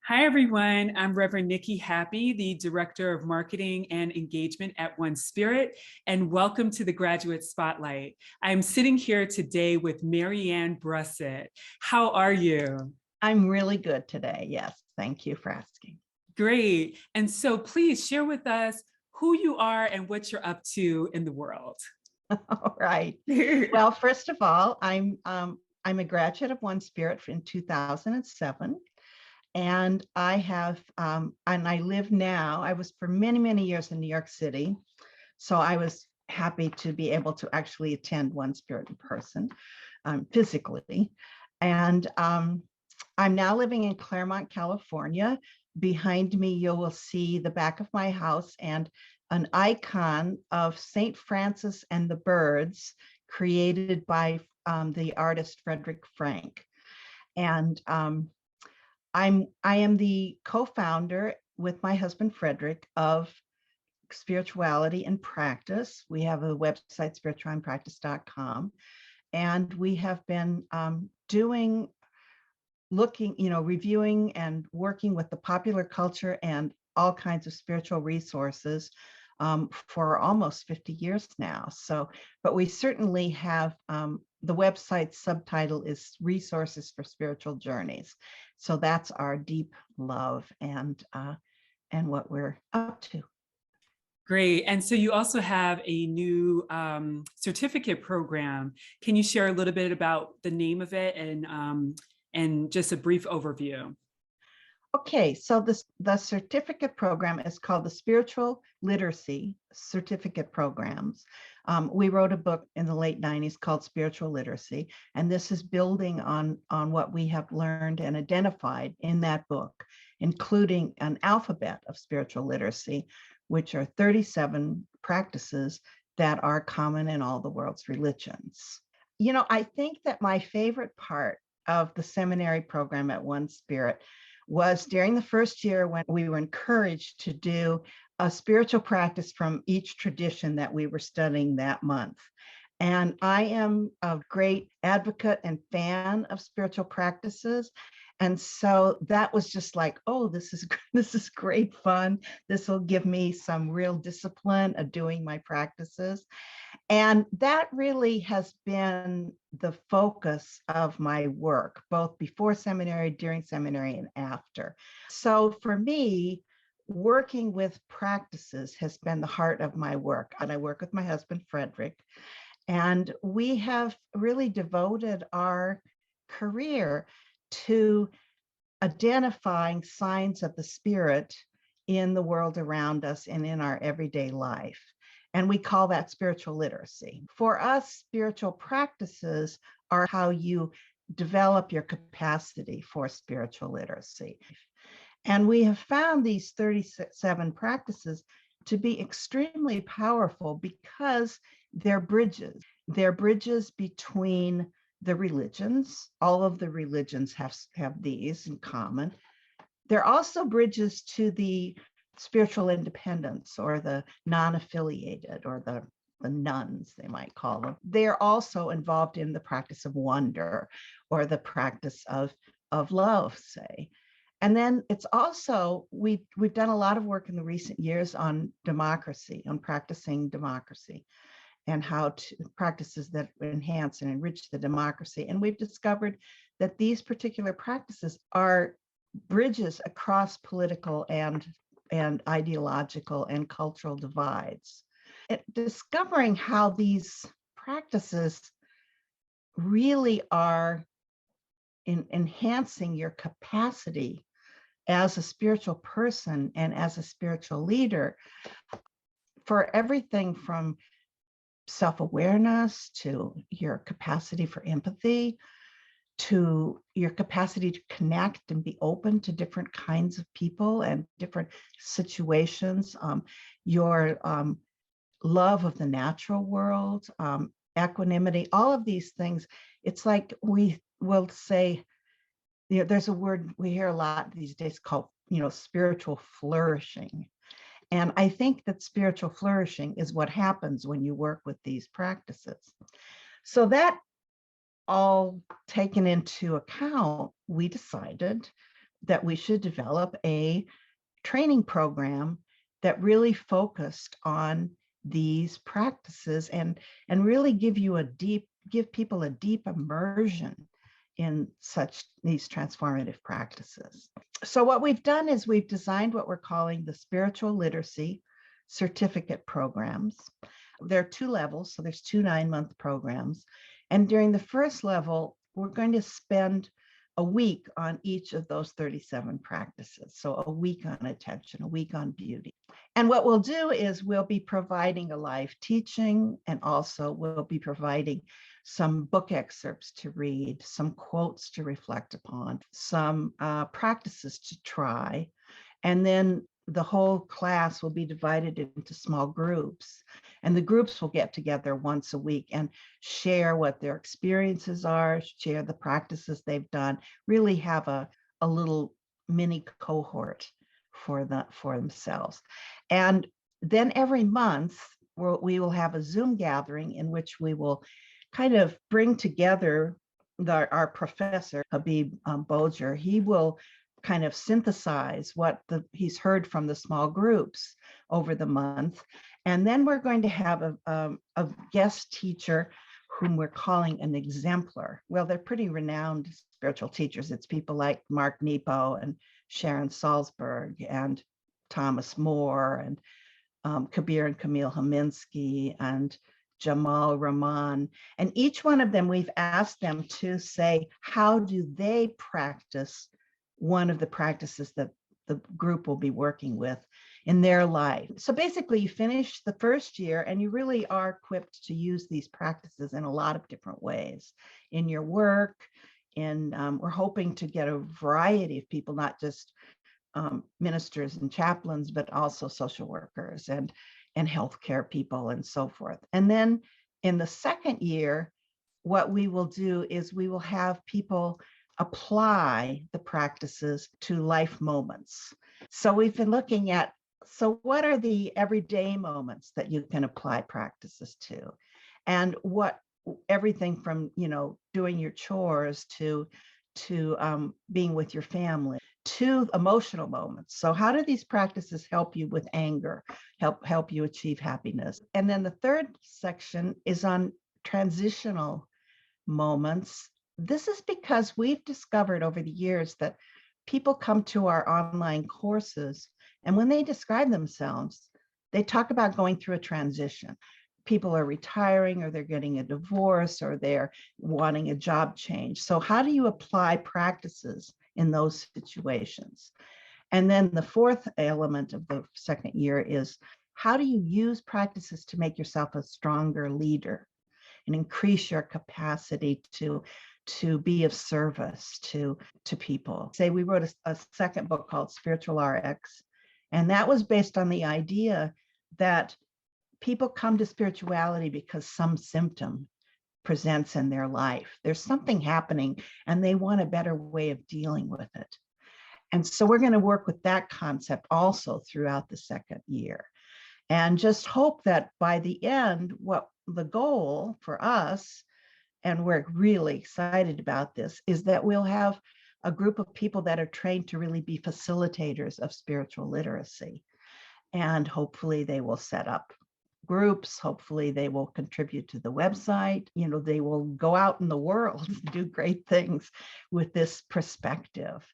Hi, everyone. I'm Reverend Nikki Happy, the Director of Marketing and Engagement at One Spirit, and welcome to the Graduate Spotlight. I'm sitting here today with Ann Brussat. How are you? I'm really good today. Yes, thank you for asking. Great. And so please share with us who you are and what you're up to in the world. All right. Well, first of all, I'm a graduate of One Spirit in 2007. And I live now. I was for many, many years in New York City. So I was happy to be able to actually attend One Spirit in person, physically. And I'm now living in Claremont, California. Behind me, you will see the back of my house and an icon of St. Francis and the Birds created by the artist Frederick Frank. And I am the co-founder with my husband Frederick of Spirituality and Practice. We have a website, spiritualityandpractice.com, and we have been reviewing and working with the popular culture and all kinds of spiritual resources for almost 50 years now. So, but we certainly have the website subtitle is Resources for Spiritual Journeys. So that's our deep love and what we're up to. Great. And so you also have a new certificate program. Can you share a little bit about the name of it and just a brief overview? Okay, so the certificate program is called the Spiritual Literacy Certificate Programs. We wrote a book in the late 90s called Spiritual Literacy, and this is building on what we have learned and identified in that book, including an alphabet of spiritual literacy, which are 37 practices that are common in all the world's religions. You know, I think that my favorite part of the seminary program at One Spirit was during the first year when we were encouraged to do a spiritual practice from each tradition that we were studying that month. And I am a great advocate and fan of spiritual practices. And so that was just like, oh, this is great fun. This will give me some real discipline of doing my practices. And that really has been the focus of my work, both before seminary, during seminary, and after. So for me, working with practices has been the heart of my work. And I work with my husband, Frederick, and we have really devoted our career to identifying signs of the spirit in the world around us and in our everyday life. And we call that spiritual literacy. For us, spiritual practices are how you develop your capacity for spiritual literacy. And we have found these 37 practices to be extremely powerful because they're bridges. They're bridges between the religions. All of the religions have these in common. They're also bridges to the spiritual independence or the non-affiliated or the nuns, they might call them. They're also involved in the practice of wonder or the practice of love, say. And then it's also, we've done a lot of work in the recent years on democracy, on practicing democracy and how to practices that enhance and enrich the democracy. And we've discovered that these particular practices are bridges across political and ideological and cultural divides. Discovering how these practices really are enhancing your capacity as a spiritual person and as a spiritual leader for everything from self-awareness to your capacity for empathy, to your capacity to connect and be open to different kinds of people and different situations, your love of the natural world, equanimity, all of these things. It's like we will say, you know, there's a word we hear a lot these days called, spiritual flourishing. And I think that spiritual flourishing is what happens when you work with these practices. So that all taken into account, we decided that we should develop a training program that really focused on these practices and really give people a deep immersion in these transformative practices. So what we've done is we've designed what we're calling the spiritual literacy certificate programs. There are 2 levels, so there's 2 9-month programs. And during the first level, we're going to spend a week on each of those 37 practices. So a week on attention, a week on beauty. And what we'll do is we'll be providing a live teaching, and also we'll be providing some book excerpts to read, some quotes to reflect upon, some practices to try. And then the whole class will be divided into small groups, and the groups will get together once a week and share what their experiences are, share the practices they've done, really have a little mini cohort for themselves. And then every month we will have a Zoom gathering in which we will kind of bring together our professor, Habib Boger. He will kind of synthesize what he's heard from the small groups over the month. And then we're going to have a guest teacher whom we're calling an exemplar. Well, they're pretty renowned spiritual teachers. It's people like Mark Nepo and Sharon Salzberg and Thomas More and Kabir and Camille Haminsky and Jamal Rahman. And each one of them, we've asked them to say, how do they practice one of the practices that the group will be working with in their life? So basically, you finish the first year and you really are equipped to use these practices in a lot of different ways in your work. We're hoping to get a variety of people, not just ministers and chaplains, but also social workers and healthcare people and so forth. And then in the second year, what we will do is we will have people apply the practices to life moments. So we've been looking at, so what are the everyday moments that you can apply practices to? And everything from, doing your chores to being with your family, to emotional moments. So how do these practices help you with anger, help you achieve happiness? And then the third section is on transitional moments. This is because we've discovered over the years that people come to our online courses, and when they describe themselves, they talk about going through a transition. People are retiring, or they're getting a divorce, or they're wanting a job change. So how do you apply practices in those situations? And then the fourth element of the second year is, how do you use practices to make yourself a stronger leader and increase your capacity to be of service to people? Say we wrote a second book called Spiritual RX, and that was based on the idea that people come to spirituality because some symptom presents in their life. There's something happening and they want a better way of dealing with it. And so we're going to work with that concept also throughout the second year, and just hope that by the end, what the goal for us, and we're really excited about this, is that we'll have a group of people that are trained to really be facilitators of spiritual literacy. And hopefully they will set up groups. Hopefully they will contribute to the website. They will go out in the world and do great things with this perspective.